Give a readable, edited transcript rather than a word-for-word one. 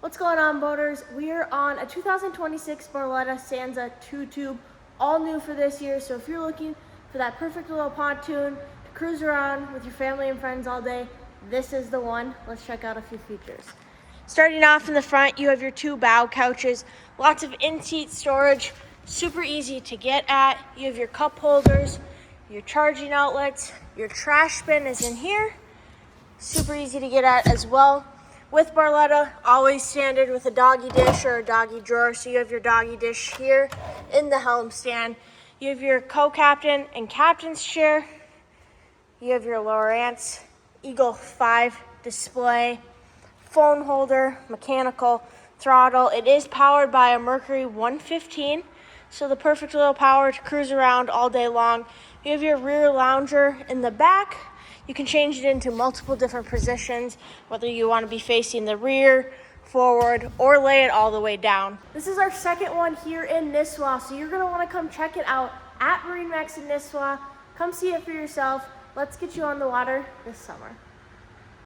What's going on, boaters? We are on a 2026 Barletta Sanza 2-tube, all new for this year. So if you're looking for that perfect little pontoon to cruise around with your family and friends all day, this is the one. Let's check out a few features. Starting off in the front, you have your two bow couches, lots of in-seat storage, super easy to get at. You have your cup holders, your charging outlets, your trash bin is in here, super easy to get at as well. With Barletta, always standard with a doggy dish or a doggy drawer. So you have your doggy dish here in the helm stand. You have your co-captain and captain's chair. You have your Lowrance Eagle 5 display, phone holder, mechanical throttle. It is powered by a Mercury 115, so the perfect little power to cruise around all day long. You have your rear lounger in the back. You can change it into multiple different positions, whether you want to be facing the rear, forward, or lay it all the way down. This is our second one here in Nisswa, so you're going to want to come check it out at MarineMax Nisswa. Come see it for yourself. Let's get you on the water this summer.